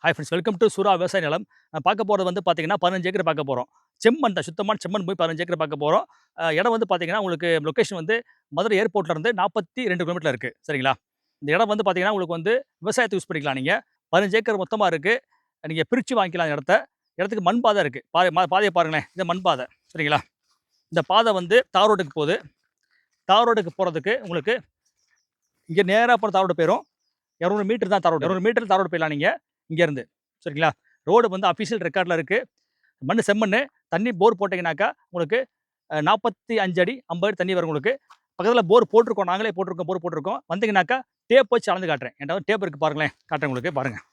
Hi friends, welcome to சூரா விவசாய நிலம். பார்க்க போகிறது வந்து பார்த்தீங்கன்னா 15 ஏக்கர் பார்க்க போகிறோம். செம்மண் தான், சுத்தமான செம்மண் போய் 15 ஏக்கர் பார்க்க போகிறோம். இடம் வந்து பார்த்தீங்கன்னா உங்களுக்கு லொக்கேஷன் வந்து மதுரை ஏர்போர்ட்லேருந்து 42 கிலோமீட்டர் இருக்குது. சரிங்களா? இந்த இடம் வந்து பார்த்தீங்கன்னா உங்களுக்கு வந்து விவசாயத்துக்கு யூஸ் பண்ணிக்கலாம் நீங்கள். 15 ஏக்கர் மொத்தமாக இருக்குது. நீங்கள் பிரித்து வாங்கிக்கலாம் இடத்த. இடத்துக்கு மண் பாதை இருக்குது. பாதையை பாருங்களேன், இது மண் பாதை. சரிங்களா? இந்த பாதை வந்து தார் ரோட்டுக்கு போகுது. தார் ரோட்டுக்கு போகிறதுக்கு உங்களுக்கு இங்கே நேராக போகிற தார் ரோடு போயிடும். 200 மீட்டர் தான் தார் ரோடு. 200 மீட்டர் தார் ரோடு போயிடலாம் நீங்கள் இங்கேருந்து. சரிங்களா? ரோடு வந்து அஃபிஷியல் ரெக்கார்டில் இருக்குது. மண் செம்மண்ணு. தண்ணி போர் போட்டிங்கனாக்கா உங்களுக்கு 45 அடி 50 அடி தண்ணி வரும் உங்களுக்கு. பக்கத்தில் போர் போட்டிருக்கோம், நாங்களே போட்டிருக்கோம், போர் போட்டிருக்கோம். வந்தீங்கன்னாக்கா டேப் வச்சு அளந்து காட்டுறேன். என்கிட்ட டேப் இருக்குது பாருங்களேன், காட்டுறேன் உங்களுக்கு பாருங்கள்.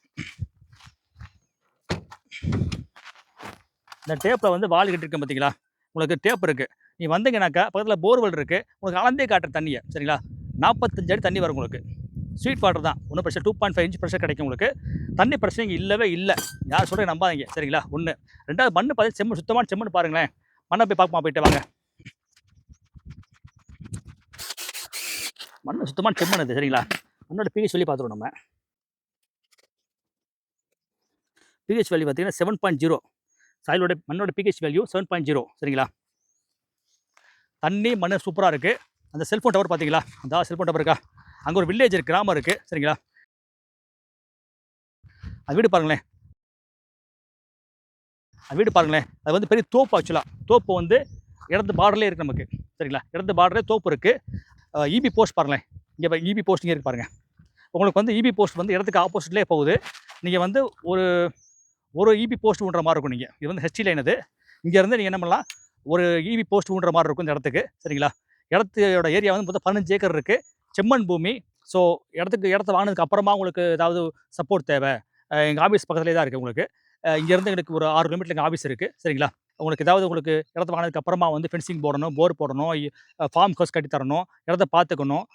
இந்த டேப்பில் வந்து வால் கட்டிருக்கேன் பார்த்தீங்களா? உங்களுக்கு டேப் இருக்குது. நீ வந்தீங்கன்னாக்கா பக்கத்தில் போர்வெல் இருக்குது. உங்களுக்கு அளந்தே காட்டுற தண்ணியை. சரிங்களா? 45 அடி தண்ணி வரும் உங்களுக்கு. ஸ்வீட் வாட்டர் தான், ஒன்றும் பிரச்சனை. 2.5 இன்ச் ப்ரெஷர் கிடைக்கும் உங்களுக்கு. தண்ணி பிரச்சனை இங்கே இல்லவே இல்லை. யார் சொல்கிறேன் நம்பாதீங்க. சரிங்களா? ஒன்று. ரெண்டாவது மண் பார்த்து செம்மண், சுத்தமான செம்மண் பாருங்களேன். மண்ணை போய் பார்ப்போமா, போயிட்டு வாங்க. மண் சுத்தமான செம்மண் அது. சரிங்களா? மண்ணோட பிஹெச் வேல்யூ பார்த்துருவோம் நம்ம. பிஹெச் வேல்யூ பார்த்தீங்கன்னா 7.0. சாயிலோட மண்ணோட பிஹெச் வேல்யூ 7.0. சரிங்களா? தண்ணி மண் சூப்பராக இருக்குது. அந்த செல்ஃபோன் டவர் பார்த்தீங்களா? அந்த செல்ஃபோன் டவர் இருக்கா? அங்கே ஒரு வில்லேஜ் இருக்குது, கிராமம் இருக்குது. சரிங்களா? அது வீடு பாருங்களேன். வீடு பாருங்களேன். அது வந்து பெரிய தோப்பு. ஆக்சுவலாக தோப்பு வந்து இடத்து பார்டர்லேயே இருக்குது நமக்கு. சரிங்களா? இடத்து பார்டரே தோப்பு இருக்குது. இபி போஸ்ட் பாருங்களேன். இங்கே இபி போஸ்ட் இங்கே இருக்குது பாருங்கள். உங்களுக்கு வந்து இபி போஸ்ட் வந்து இடத்துக்கு ஆப்போசிட்லேயே போகுது. நீங்கள் வந்து ஒரு இபி போஸ்ட் ஊன்ற மாதிரி இருக்கும். நீங்கள் இது வந்து ஹெச்டி லைன். அது இங்கேருந்து நீங்கள் என்ன பண்ணலாம், ஒரு இபி போஸ்ட் ஊன்ற மாதிரி இருக்கும் இந்த இடத்துக்கு. சரிங்களா? இடத்தோட ஏரியா வந்து மொத்தம் 15 ஏக்கர் இருக்குது. செம்மண் பூமி. ஸோ இடத்த வாங்கினதுக்கு அப்புறமா உங்களுக்கு ஏதாவது சப்போர்ட் தேவை, எங்கள் ஆஃபீஸ் பக்கத்துலேயே தான் இருக்குது உங்களுக்கு. இங்கேருந்து எங்களுக்கு ஒரு 6 கிலோமீட்டர் எங்கள் ஆஃபீஸ் இருக்குது. சரிங்களா? உங்களுக்கு ஏதாவது உங்களுக்கு இடத்த வாங்கினதுக்கு அப்புறமா வந்து ஃபென்சிங் போடணும், போர் போடணும், ஃபார்ம் ஹவுஸ் கட்டி தரணும், இடத்த பார்த்துக்கணும்,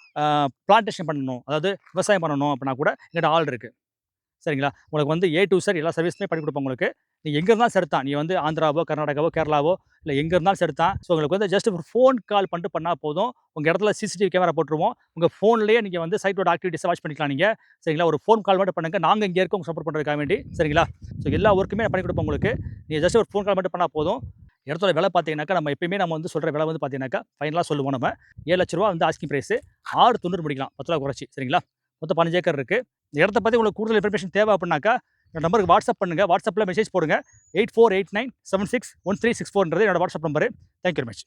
பிளான்டேஷன் பண்ணணும், அதாவது விவசாயம் பண்ணணும் அப்படின்னா கூட எங்கிட்ட ஆள் இருக்குது. சரிங்களா? உங்களுக்கு வந்து A to Z எல்லா சர்வீஸுமே பண்ணி கொடுப்போம் உங்களுக்கு. நீ எங்கே இருந்தாலும் சரிதான். நீ வந்து ஆந்திராவோ, கர்நாடகாவோ, கேரளாவோ இல்லை எங்கே இருந்தாலும் சரிதான். ஸோ உங்களுக்கு வந்து ஜஸ்ட் ஒரு ஃபோன் கால் பண்ணிட்டு பண்ணால் போதும். உங்கள் இடத்துல சிசிடிவி கேமரா போட்டுருவோம். உங்கள் ஃபோன்லேயே நீங்கள் வந்து சைட்டோட ஆக்டிவிட்டிஸை வாட்ச் பண்ணிக்கலாம் நீங்கள். சரிங்களா? ஒரு ஃபோன் கால் மட்டும் பண்ணுங்கள். நாங்கள் இங்கே இருக்கோம் சப்போர்ட் பண்ணுறதுக்காக வேண்டி. சரிங்களா? ஸோ எல்லா ஒர்க்குமே பண்ணி கொடுப்போம் உங்களுக்கு. நீங்கள் ஜஸ்ட் ஒரு ஃபோன் கால் மட்டும் பண்ணால் போதும். இடத்தோட விலை பார்த்தீங்கன்னாக்கா நம்ம எப்பயுமே நம்ம வந்து சொல்கிற விலை வந்து பார்த்தீங்கன்னாக்கா ஃபைனலாக சொல்லுவோம். நம்ம 7 லட்ச ரூபா வந்து ஆஸ்கிங் ப்ரைஸு. 6.90 முடிக்கலாம், 10 ரூபா குறைச்சி. சரிங்களா? மொத்தம் 15 ஏக்கர் இருக்குது. இந்த இடத்த பற்றி உங்களுக்கு கூடுதல் இன்ஃபர்மேஷன் தேவை அப்படின்னாக்கா இந்த நம்பருக்கு வாட்ஸ்அப் பண்ணுங்கள். வாட்ஸ்அப்பில் மெசேஜ் போடுங்க. 8489761364 என்னோட WhatsApp number. Thank you very much.